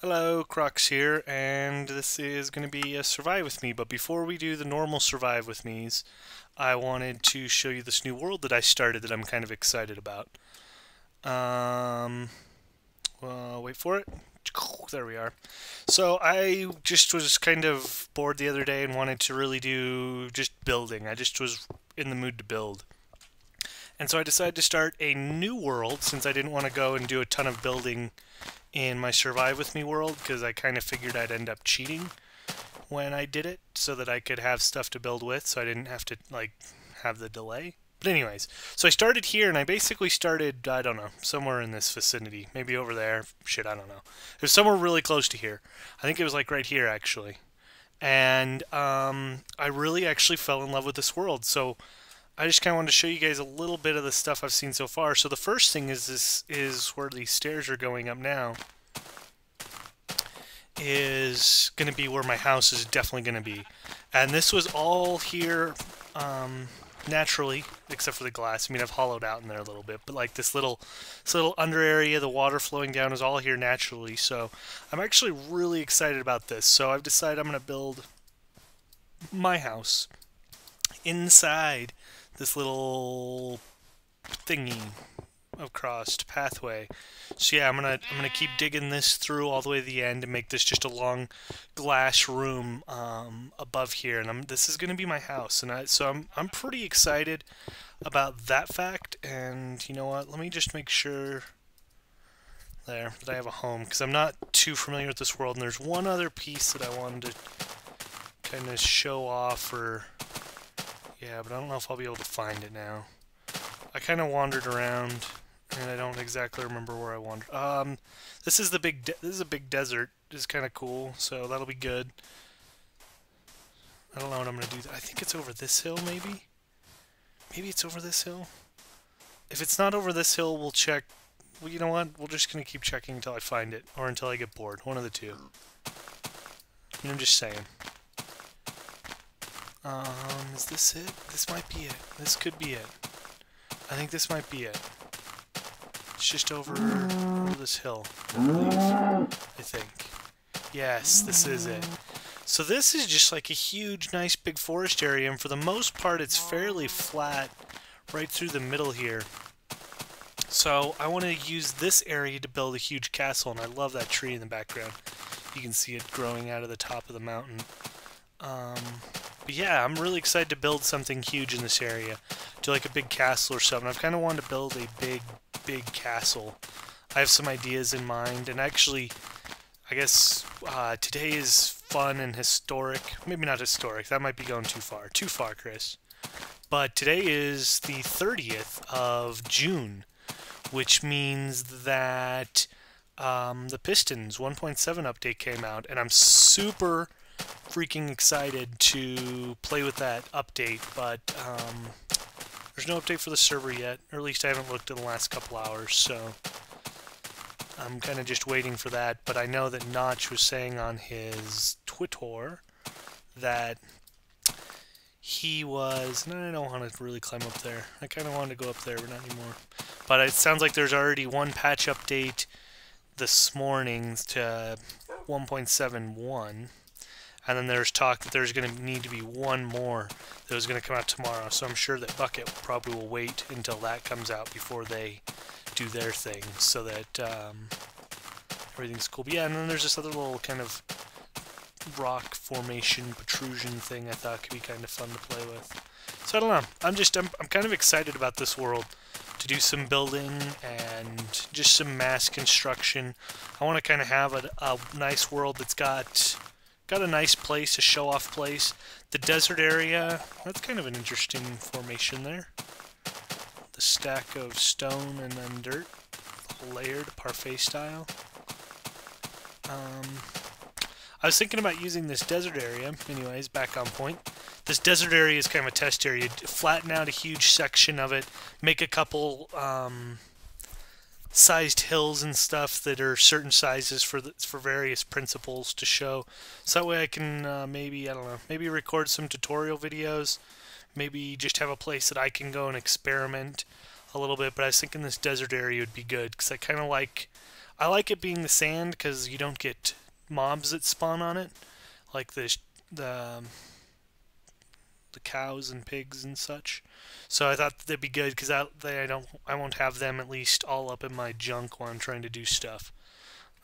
Hello, Crocs here, and this is going to be a Survive With Me, but before we do the normal Survive With Me's, I wanted to show you this new world that I started that I'm kind of excited about. Um, wait for it. There we are. So I just was kind of bored the other day and wanted to really do just building. I just was in the mood to build. And so I decided to start a new world since I didn't want to go and do a ton of building in my Survive With Me world because I kind of figured I'd end up cheating when I did it so that I could have stuff to build with so I didn't have to like have the delay. But anyways, so I started here and I basically started, I don't know, somewhere in this vicinity. Maybe over there. Shit, I don't know. It was somewhere really close to here. I think it was like right here actually. And I really actually fell in love with this world. So I just kind of wanted to show you guys a little bit of the stuff I've seen so far. So the first thing is this is where these stairs are going up now. Is going to be where my house is definitely going to be. And this was all here naturally, except for the glass. I mean, I've hollowed out in there a little bit, but like this little under area, the water flowing down is all here naturally. So I'm actually really excited about this. So I've decided I'm going to build my house inside this little thingy of crossed pathway. So yeah, I'm gonna keep digging this through all the way to the end and make this just a long glass room above here. And this is gonna be my house, and I'm pretty excited about that fact. And you know what? Let me just make sure there that I have a home because I'm not too familiar with this world. And there's one other piece that I wanted to kind of show off, or yeah, but I don't know if I'll be able to find it now. I kind of wandered around and I don't exactly remember where I wandered. This is this is a big desert. It's kind of cool, so that'll be good. I don't know what I'm gonna do. I think it's over this hill, maybe. Maybe it's over this hill. If it's not over this hill, we'll check. Well, you know what? We're just gonna keep checking until I find it, or until I get bored. One of the two. I'm just saying. Is this it? This might be it. This could be it. I think this might be it. It's just over this hill, I believe. I think. Yes, this is it. So this is just like a huge, nice, big forest area, and for the most part, it's fairly flat right through the middle here. So I want to use this area to build a huge castle, and I love that tree in the background. You can see it growing out of the top of the mountain. But yeah, I'm really excited to build something huge in this area. Do like a big castle or something. I've kind of wanted to build a big castle. I have some ideas in mind, and actually, I guess today is fun and historic. Maybe not historic. That might be going too far. Too far, Chris. But today is the 30th of June, which means that the Pistons 1.7 update came out, and I'm super freaking excited to play with that update, but there's no update for the server yet, or at least I haven't looked in the last couple hours, so I'm kind of just waiting for that. But I know that Notch was saying on his Twitter that he was, and I don't want to really climb up there. I kind of wanted to go up there, but not anymore. But it sounds like there's already one patch update this morning to 1.71. And then there's talk that there's going to need to be one more that was going to come out tomorrow. So I'm sure that Bucket probably will wait until that comes out before they do their thing, so that everything's cool. But yeah, and then there's this other little kind of rock formation protrusion thing I thought could be kind of fun to play with. So I don't know. I'm kind of excited about this world, to do some building and just some mass construction. I want to kind of have a nice world that's got a nice place, a show-off place. The desert area, that's kind of an interesting formation there. The stack of stone and then dirt, layered parfait style. I was thinking about using this desert area, anyways, back on point. This desert area is kind of a test area. Flatten out a huge section of it, make a couple sized hills and stuff that are certain sizes for various principles to show. So that way I can maybe, I don't know, maybe record some tutorial videos, maybe just have a place that I can go and experiment a little bit. But I was thinking this desert area would be good because I kind of like I like it being the sand because you don't get mobs that spawn on it, like the cows and pigs and such. So I thought that'd be good because I won't have them at least all up in my junk while I'm trying to do stuff.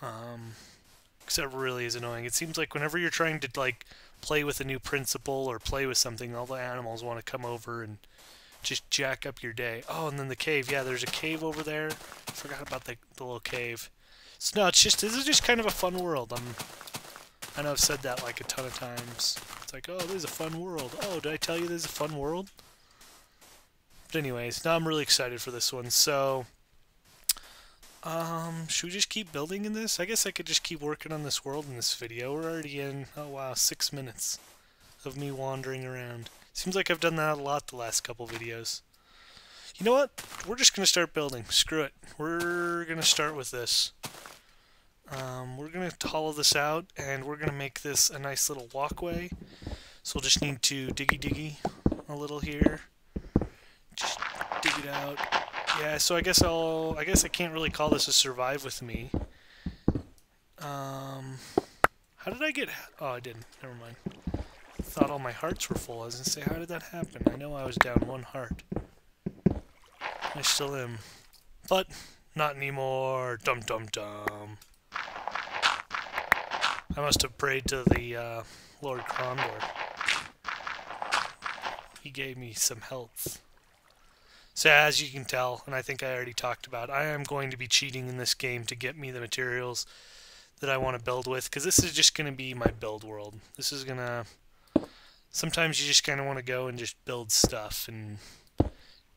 Because that really is annoying. It seems like whenever you're trying to like play with a new principle or play with something, all the animals want to come over and just jack up your day. Oh, and then the cave. Yeah, there's a cave over there. I forgot about the little cave. So no, this is just kind of a fun world. I know I've said that like a ton of times. It's like, oh, there's a fun world. Oh, did I tell you there's a fun world? But anyways, now I'm really excited for this one. So, should we just keep building in this? I guess I could just keep working on this world in this video. We're already in, oh wow, 6 minutes of me wandering around. Seems like I've done that a lot the last couple videos. You know what? We're just going to start building. Screw it. We're going to start with this. We're going to hollow this out, and we're going to make this a nice little walkway. So we'll just need to diggy a little here. Just dig it out. Yeah, so I guess I can't really call this a survive with me. How did I get... Oh, I didn't. Never mind. I thought all my hearts were full. I was going to say, how did that happen? I know I was down 1 heart. I still am. But, not anymore. Dum dum dum. I must have prayed to the Lord Crondor. He gave me some health. So as you can tell, and I think I already talked about, I am going to be cheating in this game to get me the materials that I want to build with, because this is just going to be my build world. This is going to... Sometimes you just kind of want to go and just build stuff and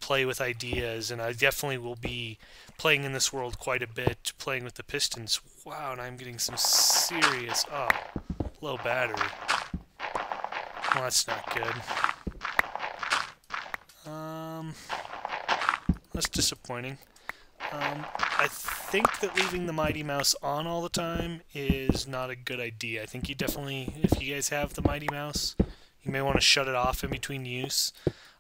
play with ideas, and I definitely will be playing in this world quite a bit, playing with the pistons. Wow, and I'm getting some serious... Oh, low battery. Well, that's not good. That's disappointing. I think that leaving the Mighty Mouse on all the time is not a good idea. I think you definitely, if you guys have the Mighty Mouse, you may want to shut it off in between use.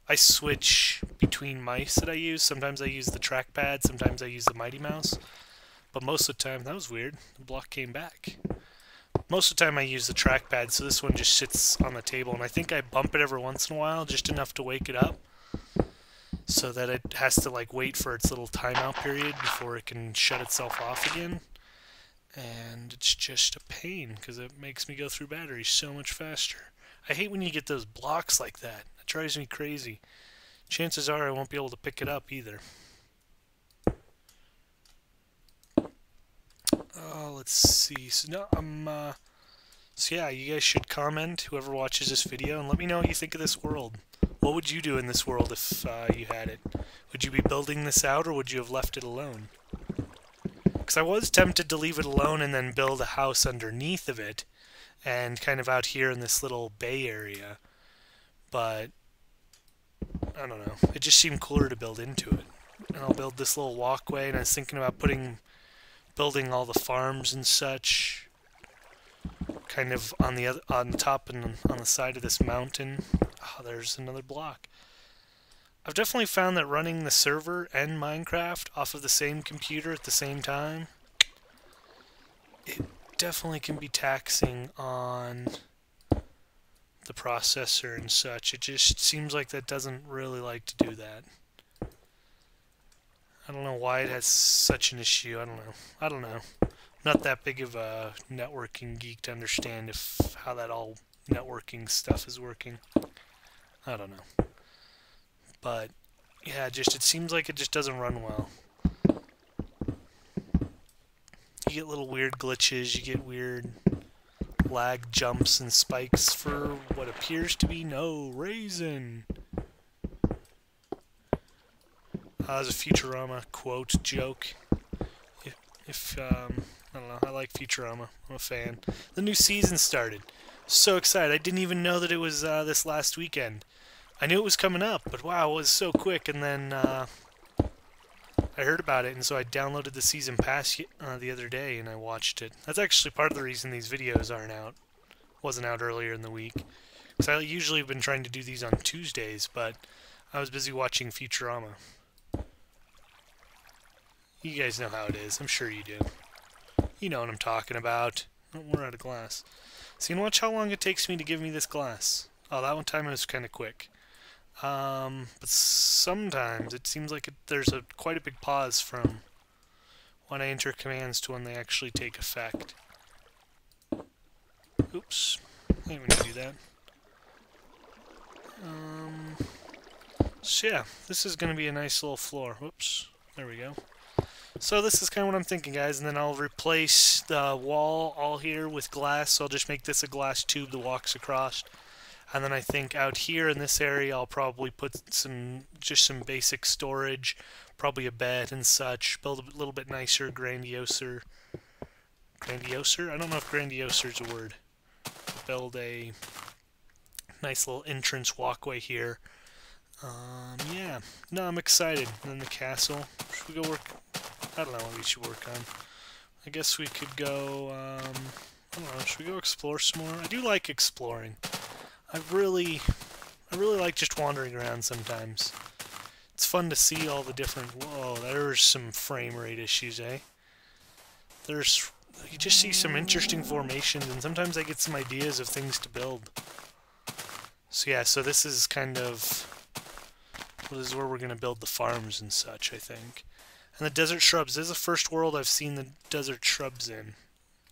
I switch between mice that I use. Sometimes I use the trackpad, sometimes I use the Mighty Mouse. But most of the time, that was weird, the block came back. Most of the time I use the trackpad, so this one just sits on the table, and I think I bump it every once in a while, just enough to wake it up, so that it has to like wait for its little timeout period before it can shut itself off again. And it's just a pain, because it makes me go through batteries so much faster. I hate when you get those blocks like that. It drives me crazy. Chances are I won't be able to pick it up either. Oh, let's see. So no, so yeah, you guys should comment, whoever watches this video, and let me know what you think of this world. What would you do in this world if you had it? Would you be building this out, or would you have left it alone? Because I was tempted to leave it alone and then build a house underneath of it, and kind of out here in this little bay area. But, I don't know. It just seemed cooler to build into it. And I'll build this little walkway, and I was thinking about building all the farms and such, kind of on the top and on the side of this mountain. Oh, there's another block. I've definitely found that running the server and Minecraft off of the same computer at the same time, it definitely can be taxing on the processor and such. It just seems like that doesn't really like to do that. I don't know why it has such an issue. I don't know. I'm not that big of a networking geek to understand how that all networking stuff is working. I don't know. But yeah, it seems like it just doesn't run well. You get little weird glitches, you get weird lag jumps and spikes for what appears to be no reason. As a Futurama quote joke. I don't know, I like Futurama. I'm a fan. The new season started. So excited. I didn't even know that it was this last weekend. I knew it was coming up, but wow, it was so quick. And then I heard about it, and so I downloaded the season pass the other day, and I watched it. That's actually part of the reason these videos aren't out. Wasn't out earlier in the week. Because I usually have been trying to do these on Tuesdays, but I was busy watching Futurama. You guys know how it is. I'm sure you do. You know what I'm talking about. Oh, we're out of glass. So you know, watch how long it takes me to give me this glass. Oh, that one time it was kind of quick. But sometimes it seems like there's quite a big pause from when I enter commands to when they actually take effect. Oops. I didn't mean to do that. So yeah, this is going to be a nice little floor. Whoops. There we go. So this is kind of what I'm thinking, guys, and then I'll replace the wall all here with glass, so I'll just make this a glass tube that walks across. And then I think out here in this area I'll probably put just some basic storage, probably a bed and such, build a little bit nicer, grandioser? I don't know if grandioser is a word. Build a nice little entrance walkway here. Yeah, no, I'm excited. And then the castle. Should we go work? I don't know what we should work on. I guess we could go, I don't know, should we go explore some more? I do like exploring. I really like just wandering around sometimes. It's fun to see all the different, whoa, there's some frame rate issues, eh? You just see some interesting formations, and sometimes I get some ideas of things to build. So yeah, so this is kind of, well, this is where we're going to build the farms and such, I think. And the desert shrubs. This is the first world I've seen the desert shrubs in,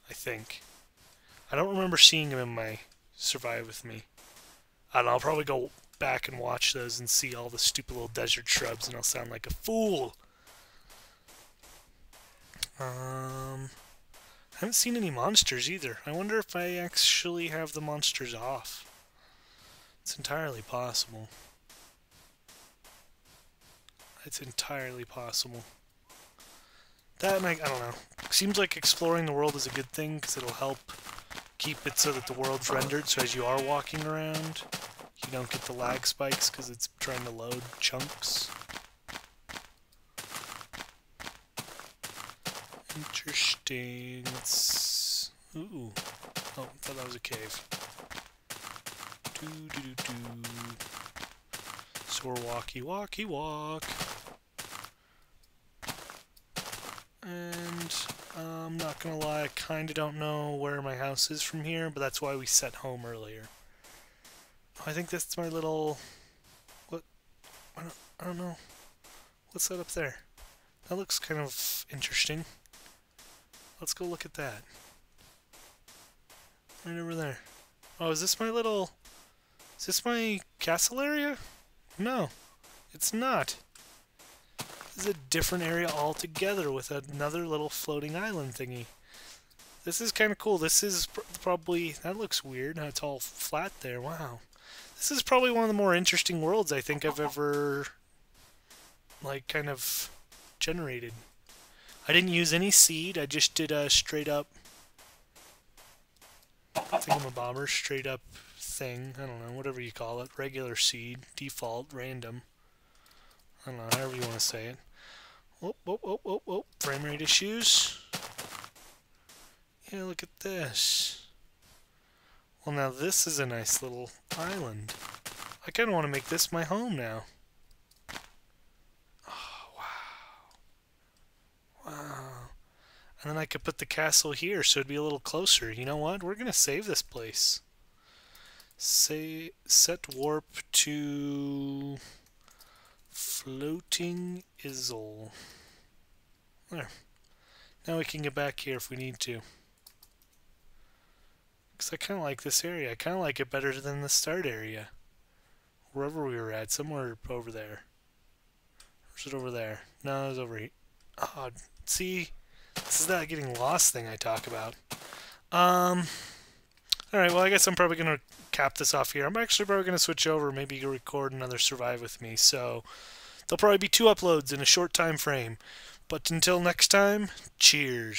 I think. I don't remember seeing them in my Survive With Me. I don't know, I'll probably go back and watch those and see all the stupid little desert shrubs, and I'll sound like a fool. I haven't seen any monsters either. I wonder if I actually have the monsters off. It's entirely possible. It's entirely possible. That, and I don't know. Seems like exploring the world is a good thing, because it'll help keep it so that the world's rendered, so as you are walking around, you don't get the lag spikes, because it's trying to load chunks. Interesting. Let's... Ooh. Oh, I thought that was a cave. So we're walk. And I'm not gonna lie, I kinda don't know where my house is from here, but that's why we set home earlier. I think that's my little... What? I don't know. What's that up there? That looks kind of interesting. Let's go look at that. Right over there. Oh, is this my little... Is this my castle area? No, it's not. This is a different area altogether with another little floating island thingy. This is kind of cool. This is probably... That looks weird. It's all flat there. Wow. This is probably one of the more interesting worlds I think I've ever, like, kind of generated. I didn't use any seed. I just did a straight up thingamabobber, straight up thing. I don't know, whatever you call it. Regular seed, default, random. I don't know, however you want to say it. Whoop. Frame rate issues. Yeah, look at this. Well, now this is a nice little island. I kind of want to make this my home now. Oh, wow. And then I could put the castle here, so it'd be a little closer. You know what? We're going to save this place. Set warp to Floating Isle. There. Now we can get back here if we need to. Because I kind of like this area. I kind of like it better than the start area. Wherever we were at. Somewhere over there. Or is it over there? No, it was over here. Oh, see? This is that getting lost thing I talk about. Alright, well I guess I'm probably going to cap this off here. I'm actually probably going to switch over, maybe record another Survive With Me. So, there'll probably be 2 uploads in a short time frame. But until next time, cheers.